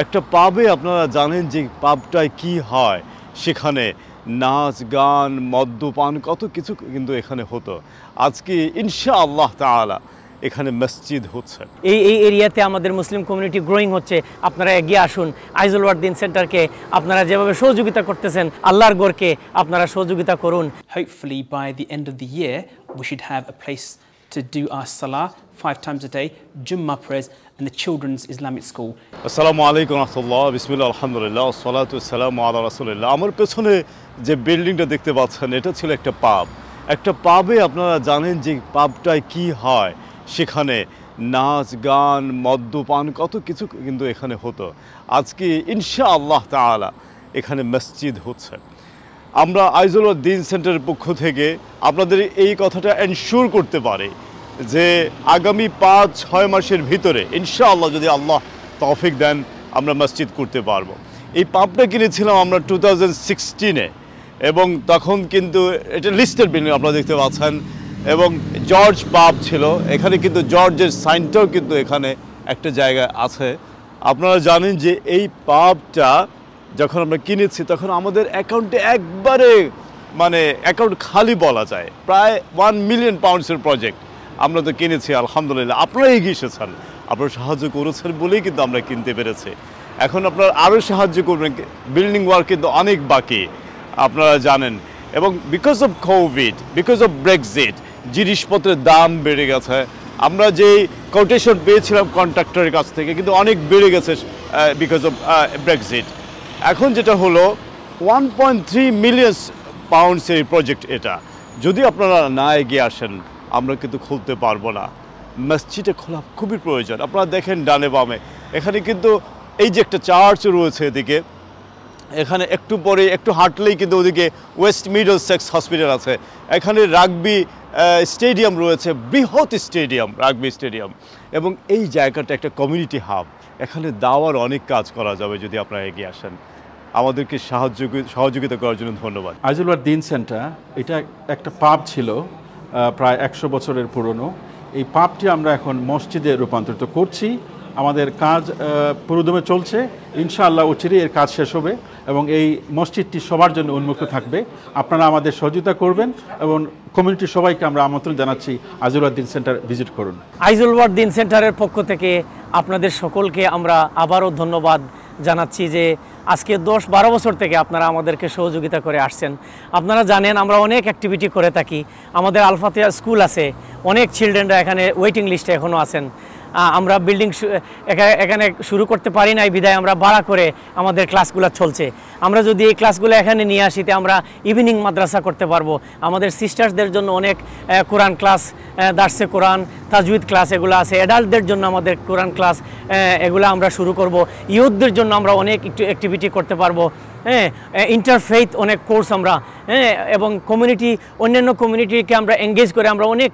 একটা পাবে আপনারা জানেন যে পাবটায় কি হয়, সেখানে নাচ গান মদ্যপান কত কিছু কিন্তু এখানে হতো। আজকে ইনশাআল্লাহ তাআলা এখানে মসজিদ হচ্ছে। এই এরিয়াতে আমাদের মুসলিম কমিউনিটি গ্রোয়িং হচ্ছে। আপনারা এগিয়ে আসুন। আইজুল ওয়ার্দিন সেন্টারকে আপনারা যেভাবে সহযোগিতা করতেছেন, আল্লাহর ঘরকে আপনারা সহযোগিতা করুন। Hopefully by the end of the year we should have a place to do our salah 5 times a day, Jummah prayers and the children's Islamic school. আসসালামু আলাইকুম রাহমাতুল্লাহ, বিসমিল্লাহ, আলহামদুলিল্লাহ, ওয়াসসালাতু ওয়াসসালামু আলা রাসূলিল্লাহ। আমার পেছনে যে বিল্ডিংটা দেখতে পাচ্ছেন এটা ছিল একটা পাব। একটা পাবে আপনারা জানেন যে পাবটায় কি হয়, সেখানে নাচ গান মদ্যপান কত কিছু কিন্তু এখানে হতো। আজকে ইনশাআল্লাহ তাআলা এখানে মসজিদ হচ্ছে। আমরা আইজুল ওয়ার্দিন সেন্টারের পক্ষ থেকে আপনাদের এই কথাটা এনশিওর করতে পারি যে আগামী 5-6 মাসের ভিতরে ইনশাআল্লাহ যদি আল্লাহ তৌফিক দেন আমরা মসজিদ করতে পারবো। এই পাবটা কিনেছিলাম আমরা 2016-এ এবং তখন কিন্তু এটা লিস্টেড বিল্ডিং আপনারা দেখতে পাচ্ছেন এবং জর্জ পাব ছিল এখানে, কিন্তু জর্জের সাইনটাও কিন্তু এখানে একটা জায়গায় আছে। আপনারা জানেন যে এই পাবটা যখন আমরা কিনেছি তখন আমাদের অ্যাকাউন্টে একবারে মানে অ্যাকাউন্ট খালি বলা যায়। প্রায় 1 মিলিয়ন পাউন্ডসের প্রজেক্ট আমরা তো কিনেছি আলহামদুলিল্লাহ। আপনারা এগিয়ে এসেছেন, আপনারা সাহায্য করেছেন বলেই কিন্তু আমরা কিনতে পেরেছি। এখন আপনারা আরও সাহায্য করবেন, বিল্ডিং ওয়ার্ক কিন্তু অনেক বাকি আপনারা জানেন। এবং because of Covid, because of Brexit জিনিসপত্রের দাম বেড়ে গেছে। আমরা যেই কোটেশন পেয়েছিলাম কন্ট্রাক্টরের কাছ থেকে কিন্তু অনেক বেড়ে গেছে বিকজ অফ ব্রেক্সিট। এখন যেটা হলো 1.3 মিলিয়ন পাউন্ডসের প্রজেক্ট এটা। যদি আপনারা না এগিয়ে আসেন আমরা কিন্তু খুলতে পারবো না। মসজিদে খোলা খুবই প্রয়োজন। আপনারা দেখেন ডানে বামে এখানে কিন্তু এই যে একটা চার্চ রয়েছে এদিকে, এখানে একটু পরে একটু হাঁটলেই কিন্তু ওদিকে ওয়েস্ট মিডলসেক্স হসপিটাল আছে। এখানে রাগবি স্টেডিয়াম রয়েছে, বৃহৎ স্টেডিয়াম, রাগবি স্টেডিয়াম। এবং এই জায়গাটা একটা কমিউনিটি হাব, এখানে দাওয়ার অনেক কাজ করা যাবে যদি আপনারা এগিয়ে আসেন। আমাদেরকে সহযোগিতা করার জন্য ধন্যবাদ। আইজুল ওয়ার্দিন সেন্টার এটা একটা পাব ছিল, প্রায় 100 বছরের পুরনো। এই পাবটি আমরা এখন মসজিদে রূপান্তরিত করছি। আমাদের কাজ পুরোদমে চলছে, ইনশাআল্লাহ অচিরেই এর কাজ শেষ হবে এবং এই মসজিদটি সবার জন্য উন্মুক্ত থাকবে। আপনারা আমাদের সহযোগিতা করবেন এবং কমিউনিটির সবাইকে আমরা আমন্ত্রণ জানাচ্ছি আইজুল ওয়ার্দিন সেন্টার ভিজিট করুন। আইজুল ওয়ার্দিন সেন্টারের পক্ষ থেকে আপনাদের সকলকে আমরা আবারও ধন্যবাদ জানাচ্ছি যে আজকে 10-12 বছর থেকে আপনারা আমাদেরকে সহযোগিতা করে আসছেন। আপনারা জানেন আমরা অনেক অ্যাক্টিভিটি করে থাকি। আমাদের আল ফাতিহা স্কুল আছে, অনেক চিলড্রেনরা এখানে ওয়েটিং লিস্টে এখনও আছেন। আমরা বিল্ডিং এখানে শুরু করতে পারি নাই বিধায় আমরা ভাড়া করে আমাদের ক্লাসগুলো চলছে। আমরা যদি এই ক্লাসগুলো এখানে নিয়ে আসিতে আমরা ইভিনিং মাদ্রাসা করতে পারবো। আমাদের সিস্টার্সদের জন্য অনেক কোরআন ক্লাস, দার্সে কোরআন, তাজউইদ ক্লাস এগুলো আছে। অ্যাডাল্টদের জন্য আমাদের কোরআন ক্লাস এগুলো আমরা শুরু করব। ইয়ুথদের জন্য আমরা অনেক একটু অ্যাক্টিভিটি করতে পারবো। ইন্টারফেইথ অনেক কোর্স আমরা এবং কমিউনিটি, অন্যান্য কমিউনিটিকে আমরা এঙ্গেজ করে আমরা অনেক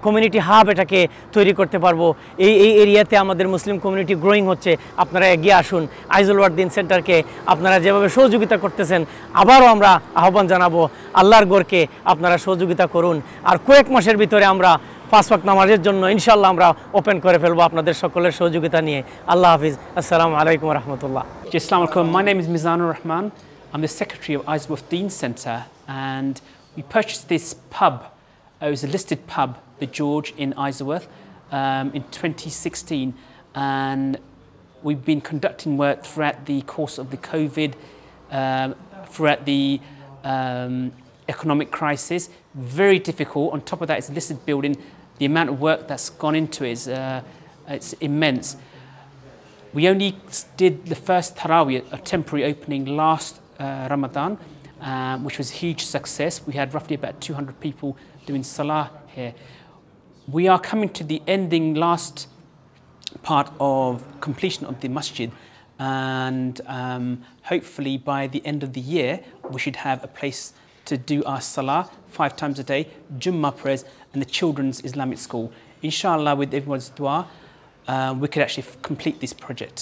কমিউনিটি হাব এটাকে তৈরি করতে পারবো। এই এরিয়াতে আমাদের মুসলিম কমিউনিটি গ্রোয়িং হচ্ছে। আপনারা এগিয়ে আসুন। আইজুল ওয়ার্দিন সেন্টারকে আপনারা যেভাবে সহযোগিতা করতেছেন আবারও আমরা আহ্বান জানাবো, আল্লাহর ঘরকে আপনারা সহযোগিতা করুন। আর কয়েক মাসের ভিতরে আমরা 5 ওয়াক্ত নামাজের জন্য ইনশাআল্লাহ আমরা ওপেন করে ফেলবো আপনাদের সকলের সহযোগিতা নিয়ে। আল্লাহ হাফিজ। আসসালামু আলাইকুম রহমতুল্লাহ। Assalamu alaikum. My name is Mizanur Rahman. I'm the secretary of Aizul Waddin Centre, and we purchased this pub. It was a listed pub, the George in Isleworth, in 2016, and we've been conducting work throughout the course of the COVID, throughout the economic crisis. Very difficult. On top of that, it's a listed building. The amount of work that's gone into it is it's immense. We only did the first Tarawih, a temporary opening, last Ramadan, which was a huge success. We had roughly about 200 people doing Salah here. We are coming to the ending last part of completion of the masjid, and hopefully by the end of the year we should have a place to do our Salah 5 times a day, Jummah prayers and the children's Islamic school. Inshallah, with everyone's dua, we could actually complete this project.